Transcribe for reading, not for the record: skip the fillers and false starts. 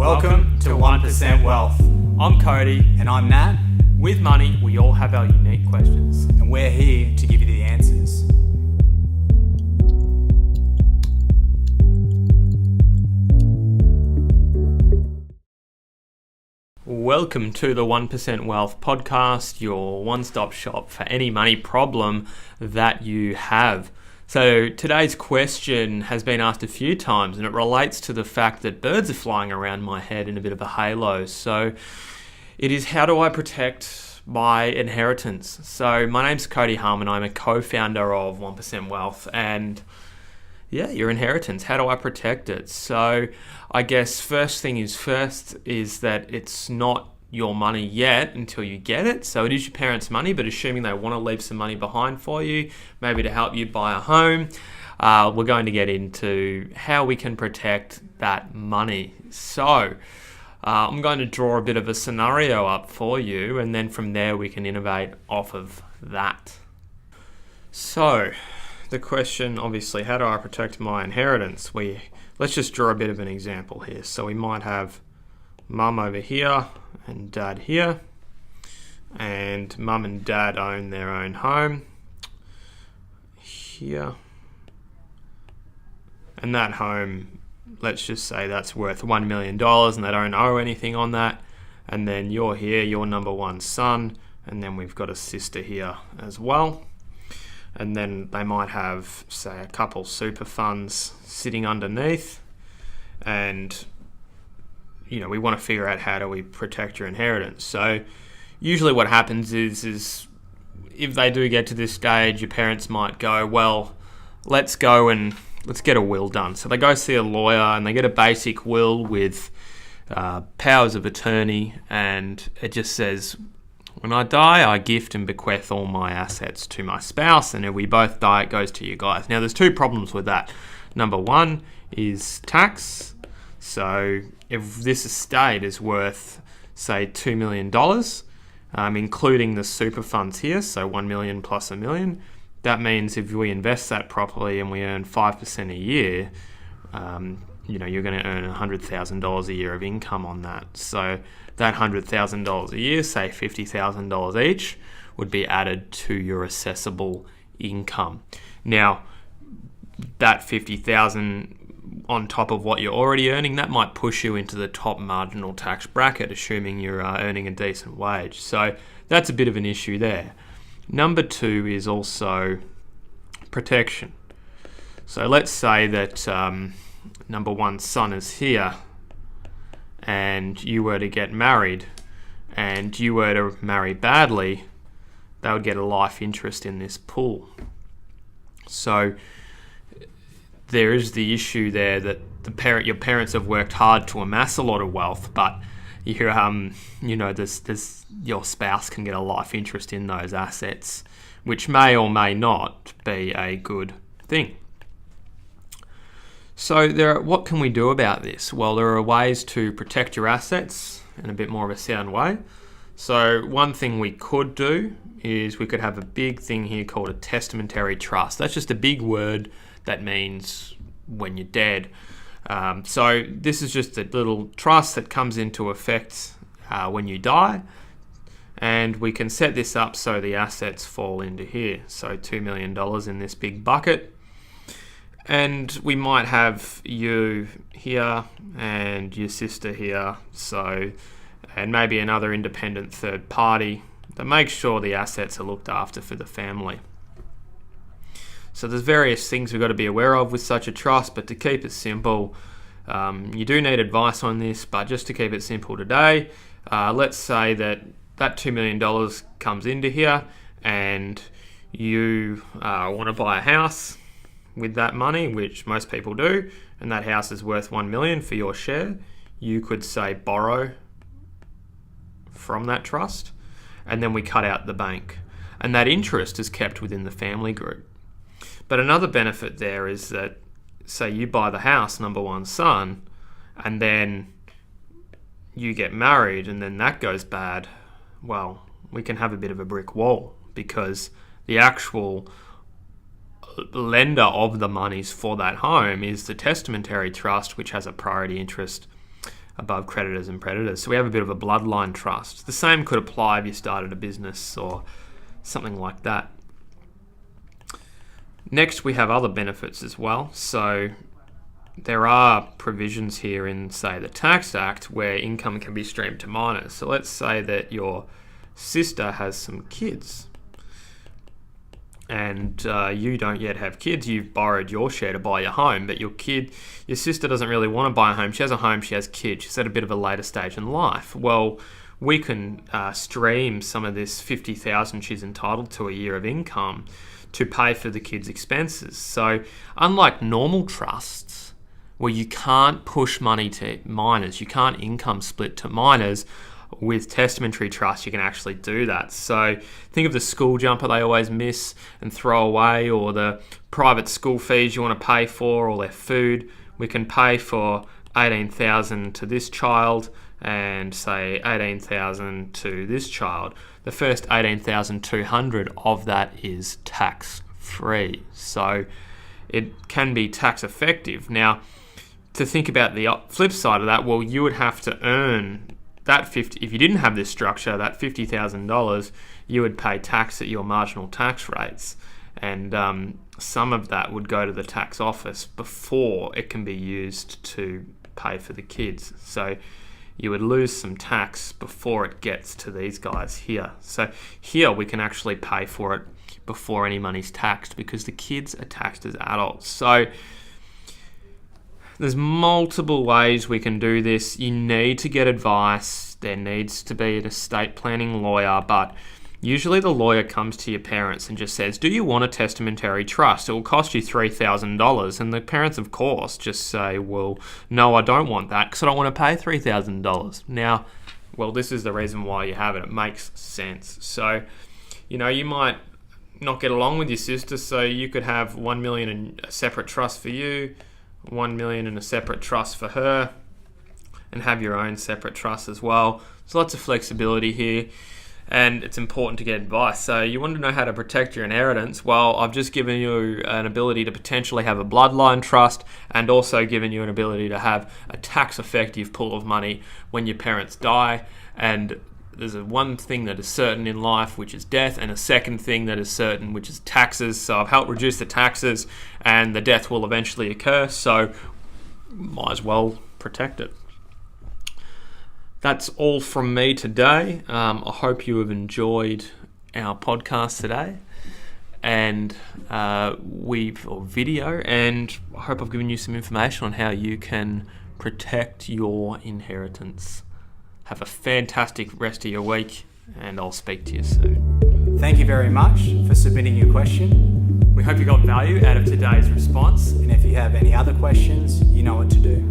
Welcome to 1% Wealth. I'm Cody. And I'm Nat. With money, we all have our unique questions. And we're here to give you the answers. Welcome to the 1% Wealth podcast, your one-stop shop for any money problem that you have. So today's question has been asked a few times, and it relates to the fact that birds are flying around my head in a bit of a halo. So it is, how do I protect my inheritance? So my name's Cody Harmon. I'm a co-founder of 1% Wealth, and your inheritance, how do I protect it? So I guess first thing is first is that it's not your money yet until you get it. So it is your parents' money, but assuming they want to leave some money behind for you, maybe to help you buy a home, we're going to get into how we can protect that money. So I'm going to draw a bit of a scenario up for you, and then from there we can innovate off of that. So the question, obviously, how do I protect my inheritance? Let's just draw a bit of an example here. So we might have mum over here and dad here, and mum and dad own their own home here, and that home, let's just say that's worth $1 million and they don't owe anything on that. And then you're here, you're number one son, and then we've got a sister here as well. And then they might have, say, a couple super funds sitting underneath, and we want to figure out how do we protect your inheritance. So usually what happens is if they do get to this stage, your parents might go, well, let's go and let's get a will done. So they go see a lawyer and they get a basic will with powers of attorney, and it just says, when I die, I gift and bequeath all my assets to my spouse, and if we both die, it goes to you guys. Now, there's two problems with that. Number one is tax. So if this estate is worth, say, $2 million, including the super funds here, so 1 million plus $1 million, that means if we invest that properly and we earn 5% a year, you're going to earn $100,000 a year of income on that. So that $100,000 a year, say $50,000 each, would be added to your assessable income. Now, that $50,000 on top of what you're already earning, that might push you into the top marginal tax bracket, assuming you're earning a decent wage. So that's a bit of an issue there. Number two is also protection. So let's say that number one son is here, and you were to get married, and you were to marry badly, they would get a life interest in this pool. So there is the issue there that your parents have worked hard to amass a lot of wealth, but your spouse can get a life interest in those assets, which may or may not be a good thing. So what can we do about this? Well, there are ways to protect your assets in a bit more of a sound way. So one thing we could do is we could have a big thing here called a testamentary trust. That's just a big word that means when you're dead. So this is just a little trust that comes into effect when you die, and we can set this up so the assets fall into here. So $2 million in this big bucket. And we might have you here and your sister here, and maybe another independent third party that makes sure the assets are looked after for the family. So there's various things we've got to be aware of with such a trust, but to keep it simple, you do need advice on this, but just to keep it simple today, let's say that $2 million comes into here, and you want to buy a house with that money, which most people do, and that house is worth $1 million for your share. You could, say, borrow from that trust, and then we cut out the bank, and that interest is kept within the family group. But another benefit there is that, say you buy the house, number one son, and then you get married and then that goes bad, well, we can have a bit of a brick wall, because the actual lender of the monies for that home is the testamentary trust, which has a priority interest above creditors and predators. So we have a bit of a bloodline trust. The same could apply if you started a business or something like that. Next, we have other benefits as well. So there are provisions here in, say, the Tax Act where income can be streamed to minors. So let's say that your sister has some kids and you don't yet have kids. You've borrowed your share to buy your home, but your sister doesn't really want to buy a home. She has a home, she has kids. She's at a bit of a later stage in life. Well, we can stream some of this $50,000 she's entitled to a year of income to pay for the kids' expenses. So unlike normal trusts, where you can't push money to minors, you can't income split to minors, with testamentary trust you can actually do that. So think of the school jumper they always miss and throw away, or the private school fees you want to pay for, or their food. We can pay for $18,000 to this child and say $18,000 to this child. The first $18,200 of that is tax free, so it can be tax effective. Now, to think about the flip side of that, well, you would have to earn that if you didn't have this structure, that $50,000, you would pay tax at your marginal tax rates, and some of that would go to the tax office before it can be used to pay for the kids. So you would lose some tax before it gets to these guys here. So here we can actually pay for it before any money's taxed, because the kids are taxed as adults. So there's multiple ways we can do this. You need to get advice. There needs to be an estate planning lawyer, but usually the lawyer comes to your parents and just says, do you want a testamentary trust? It will cost you $3,000. And the parents, of course, just say, well, no, I don't want that because I don't want to pay $3,000. Now, well, this is the reason why you have it. It makes sense. So, you might not get along with your sister, so you could have $1 million in a separate trust for you, $1 million in a separate trust for her, and have your own separate trust as well. There's lots of flexibility here, and it's important to get advice. So you want to know how to protect your inheritance. Well, I've just given you an ability to potentially have a bloodline trust, and also given you an ability to have a tax-effective pool of money when your parents die. And there's one thing that is certain in life, which is death, and a second thing that is certain, which is taxes. So I've helped reduce the taxes, and the death will eventually occur, so might as well protect it. That's all from me today. I hope you have enjoyed our podcast today and video, and I hope I've given you some information on how you can protect your inheritance. Have a fantastic rest of your week, and I'll speak to you soon. Thank you very much for submitting your question. We hope you got value out of today's response, and if you have any other questions, you know what to do.